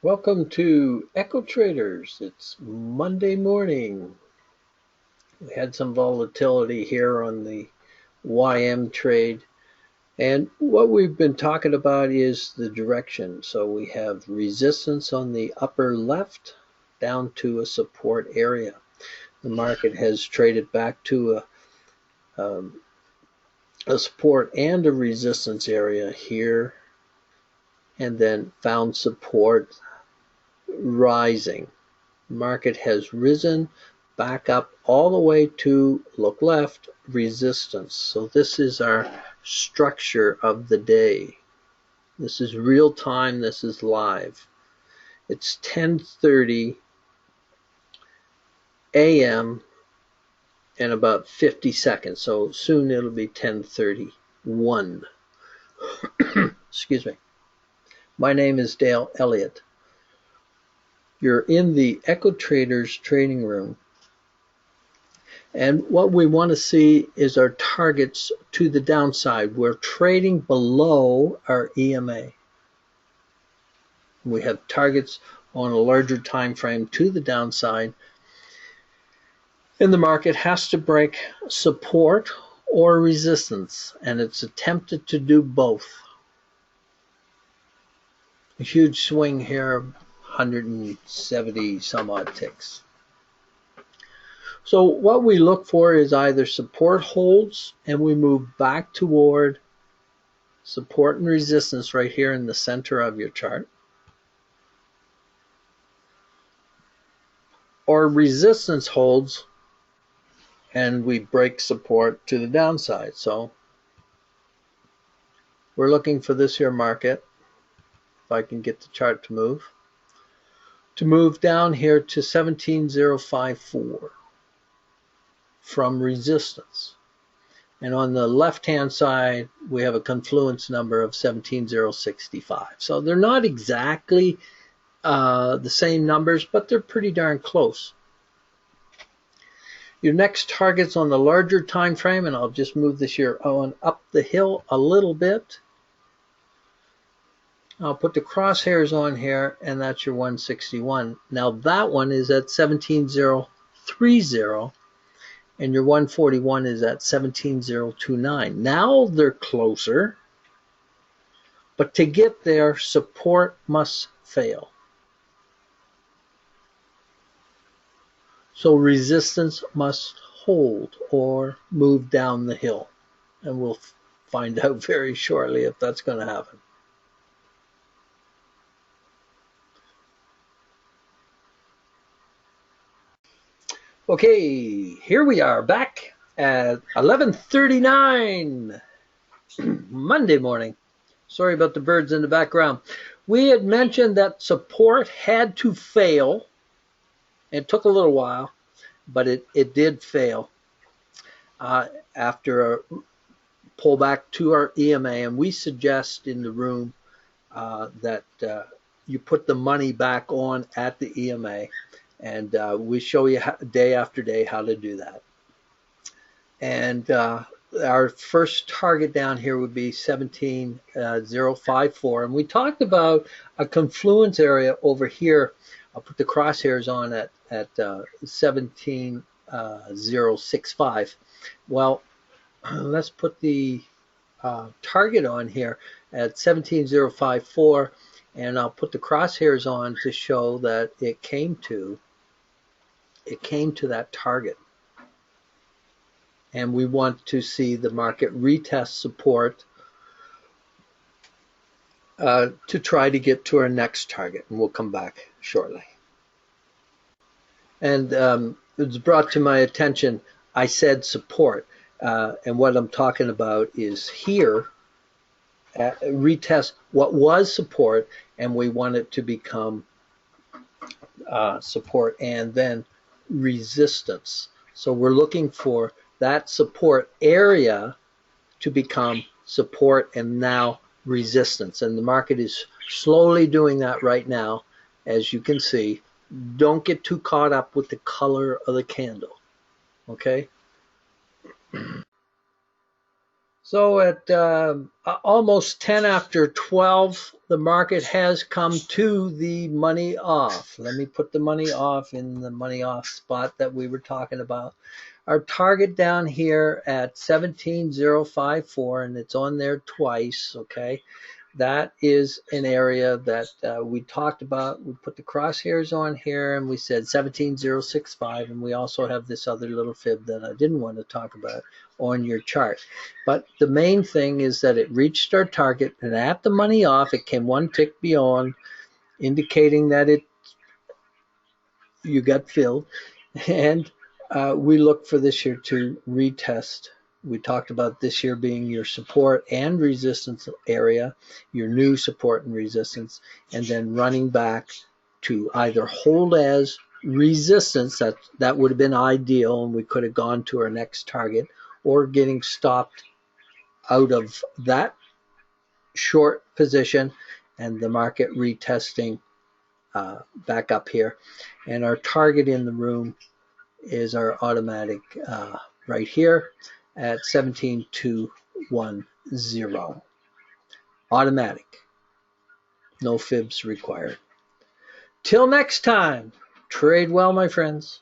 Welcome to Echotraders. It's Monday morning. We had some volatility here on the YM trade. And what we've been talking about is the direction. So we have resistance on the upper left down to a support area. The market has traded back to a support and a resistance area here, and then found support rising. Market has risen back up all the way to, look left, resistance. So this is our structure of the day. This is real time. This is live. It's 10:30 a.m. in about 50 seconds. So soon it'll be 10:31. Excuse me. My name is Dale Elliott. You're in the Echotraders trading room. And what we want to see is our targets to the downside. We're trading below our EMA. We have targets on a larger time frame to the downside. And the market has to break support or resistance. And it's attempted to do both. A huge swing here, 170 some odd ticks. So what we look for is either support holds and we move back toward support and resistance right here in the center of your chart, or resistance holds and we break support to the downside. So we're looking for this here market, if I can get the chart to move down here to 17,054 from resistance. And on the left-hand side, we have a confluence number of 17,065. So they're not exactly the same numbers, but they're pretty darn close. Your next target's on the larger time frame, and I'll just move this here on up the hill a little bit. I'll put the crosshairs on here, and that's your 161. Now that one is at 17,030. And your 141 is at 17,029. Now they're closer, but to get there, support must fail. So resistance must hold or move down the hill. And we'll find out very shortly if that's going to happen. Okay, here we are back at 11:39 Monday morning. Sorry about the birds in the background. We had mentioned that support had to fail. It took a little while, but it did fail after a pullback to our EMA. And we suggest in the room that you put the money back on at the EMA. And we show you day after day how to do that. And our first target down here would be 17,054. And we talked about a confluence area over here. I'll put the crosshairs on at 17,065. Well, let's put the target on here at 17,054. And I'll put the crosshairs on to show that it came to that target. And we want to see the market retest support to try to get to our next target. And we'll come back shortly. And it was brought to my attention, I said support. And what I'm talking about is here, retest what was support, and we want it to become support and then resistance. So we're looking for that support area to become support and now resistance. And the market is slowly doing that right now, as you can see. Don't get too caught up with the color of the candle. Okay? So at almost 10 after 12, the market has come to the money off. Let me put the money off in the money off spot that we were talking about. Our target down here at 17,054, and it's on there twice, okay? That is an area that we talked about. We put the crosshairs on here and we said 17,065, and we also have this other little fib that I didn't want to talk about on your chart. But the main thing is that it reached our target, and at the money off, it came one tick beyond, indicating that you got filled. And we look for this year to retest. We talked about this year being your support and resistance area, your new support and resistance, and then running back to either hold as resistance, that would have been ideal, and we could have gone to our next target, or getting stopped out of that short position and the market retesting back up here. And our target in the room is our automatic right here at 17,210. Automatic. No fibs required. Till next time, trade well, my friends.